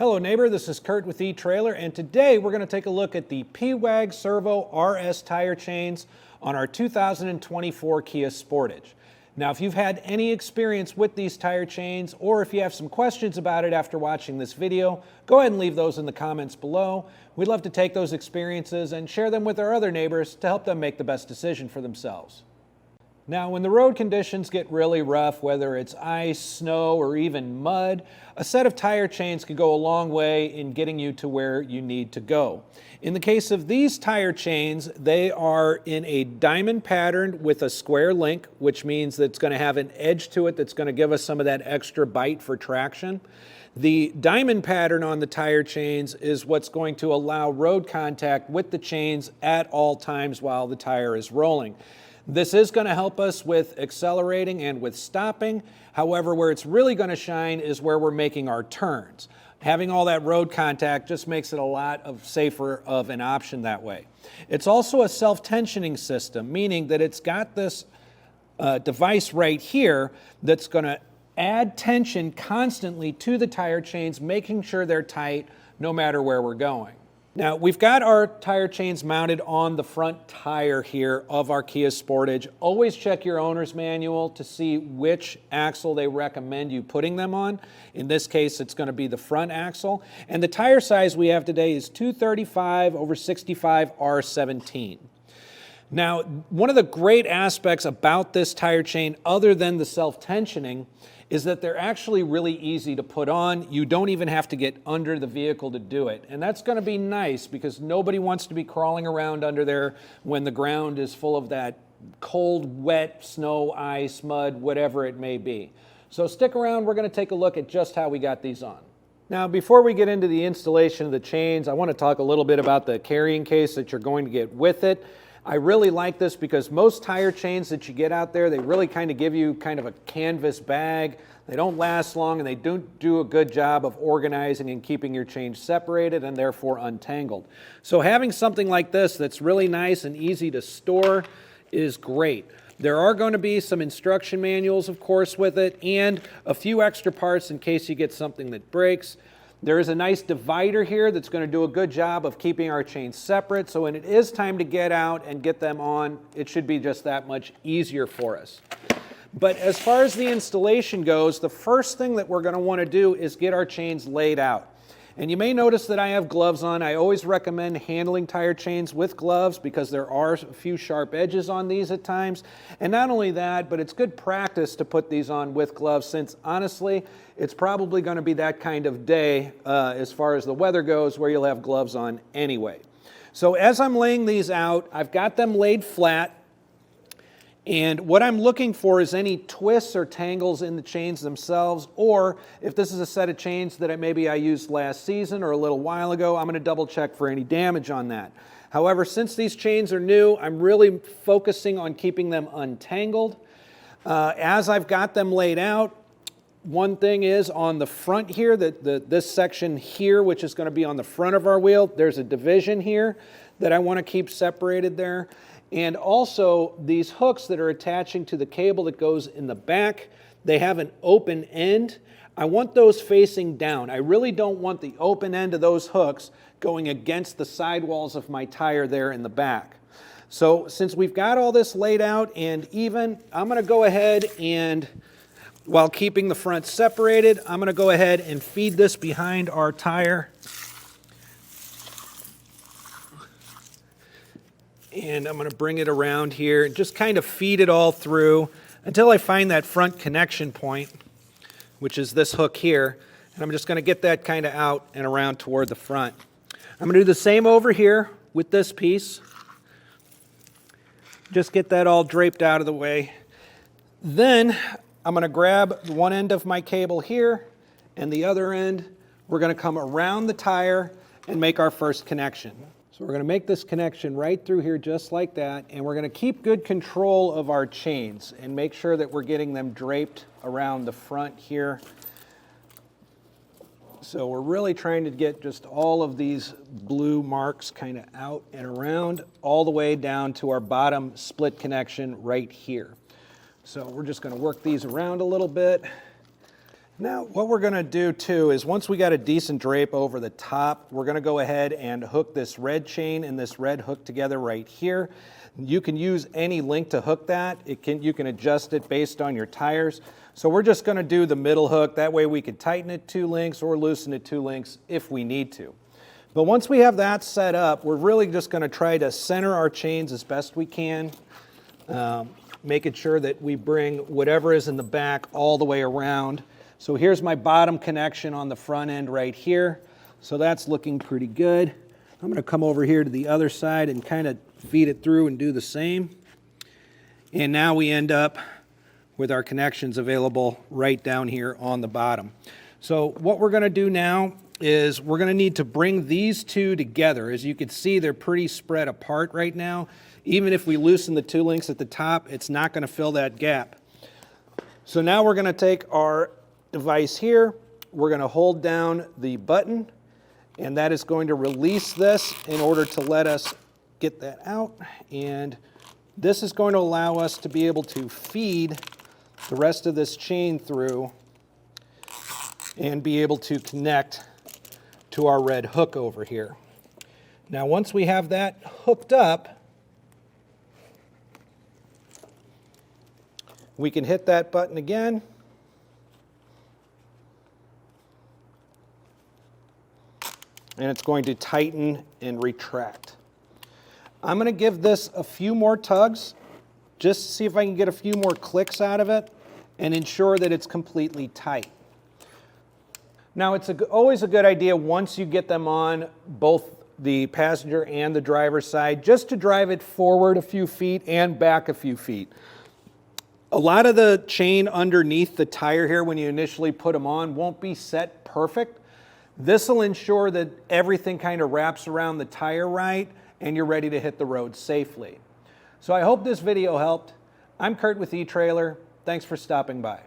Hello neighbor, this is Curt with eTrailer, and today we're going to take a look at the pewag Servo RS Tire Chains on our 2024 Kia Sportage. Now if you've had any experience with these tire chains, or if you have some questions about it after watching this video, go ahead and leave those in the comments below. We'd love to take those experiences and share them with our other neighbors to help them make the best decision for themselves. Now, when the road conditions get really rough, whether it's ice, snow, or even mud, a set of tire chains can go a long way in getting you to where you need to go. In the case of these tire chains, they are in a diamond pattern with a square link, which means that it's going to have an edge to it that's going to give us some of that extra bite for traction. The diamond pattern on the tire chains is what's going to allow road contact with the chains at all times while the tire is rolling. This is going to help us with accelerating and with stopping. However, where it's really going to shine is where we're making our turns. Having all that road contact just makes it a lot safer of an option that way. It's also a self-tensioning system, meaning that it's got this device right here that's going to add tension constantly to the tire chains, making sure they're tight no matter where we're going. Now, we've got our tire chains mounted on the front tire here of our Kia Sportage. Always check your owner's manual to see which axle they recommend you putting them on. In this case, it's going to be the front axle. And the tire size we have today is 235/65 R17. Now, one of the great aspects about this tire chain, other than the self-tensioning, is that they're actually really easy to put on. You don't even have to get under the vehicle to do it. And that's going to be nice because nobody wants to be crawling around under there when the ground is full of that cold, wet snow, ice, mud, whatever it may be. So stick around, we're going to take a look at just how we got these on. Now, before we get into the installation of the chains, I want to talk a little bit about the carrying case that you're going to get with it. I really like this because most tire chains that you get out there, they really kind of give you kind of a canvas bag. They don't last long and they don't do a good job of organizing and keeping your chains separated and therefore untangled. So having something like this that's really nice and easy to store is great. There are going to be some instruction manuals, of course, with it, and a few extra parts in case you get something that breaks. There is a nice divider here that's going to do a good job of keeping our chains separate, so when it is time to get out and get them on, it should be just that much easier for us. But as far as the installation goes, the first thing that we're going to want to do is get our chains laid out. And you may notice that I have gloves on. I always recommend handling tire chains with gloves because there are a few sharp edges on these at times. And not only that, but it's good practice to put these on with gloves since honestly, it's probably going to be that kind of day as far as the weather goes where you'll have gloves on anyway. So as I'm laying these out, I've got them laid flat. And what I'm looking for is any twists or tangles in the chains themselves, or if this is a set of chains that maybe I used last season or a little while ago, I'm going to double check for any damage on that. However, since these chains are new, I'm really focusing on keeping them untangled. As I've got them laid out, one thing is on the front here, this section here, which is going to be on the front of our wheel, there's a division here that I want to keep separated there. And also these hooks that are attaching to the cable that goes in the back, they have an open end. I want those facing down. I really don't want the open end of those hooks going against the sidewalls of my tire there in the back. So since we've got all this laid out and even, I'm going to go ahead and, while keeping the front separated, I'm going to go ahead and feed this behind our tire. And I'm going to bring it around here and just kind of feed it all through until I find that front connection point, which is this hook here. And I'm just going to get that kind of out and around toward the front. I'm going to do the same over here with this piece. Just get that all draped out of the way. Then I'm going to grab one end of my cable here and the other end. We're going to come around the tire and make our first connection. So we're going to make this connection right through here just like that, and we're going to keep good control of our chains and make sure that we're getting them draped around the front here. So we're really trying to get just all of these blue marks kind of out and around all the way down to our bottom split connection right here. So we're just going to work these around a little bit. Now, what we're going to do too is once we got a decent drape over the top, we're going to go ahead and hook this red chain and this red hook together right here. You can use any link to hook that. You can adjust it based on your tires. So we're just going to do the middle hook. That way we could tighten it 2 links or loosen it 2 links if we need to. But once we have that set up, we're really just going to try to center our chains as best we can, making sure that we bring whatever is in the back all the way around. So here's my bottom connection on the front end right here. So that's looking pretty good. I'm going to come over here to the other side and kind of feed it through and do the same. And now we end up with our connections available right down here on the bottom. So what we're going to do now is we're going to need to bring these two together. As you can see, they're pretty spread apart right now. Even if we loosen the 2 links at the top, it's not going to fill that gap. So now we're going to take our device here, we're going to hold down the button, and that is going to release this in order to let us get that out. And this is going to allow us to be able to feed the rest of this chain through and be able to connect to our red hook over here. Now, once we have that hooked up, we can hit that button again. And it's going to tighten and retract. I'm going to give this a few more tugs just to see if I can get a few more clicks out of it and ensure that it's completely tight. Now, it's always a good idea once you get them on both the passenger and the driver's side just to drive it forward a few feet and back a few feet. A lot of the chain underneath the tire here when you initially put them on won't be set perfect. This will ensure that everything kind of wraps around the tire right and you're ready to hit the road safely. So I hope this video helped. I'm Curt with eTrailer. Thanks for stopping by.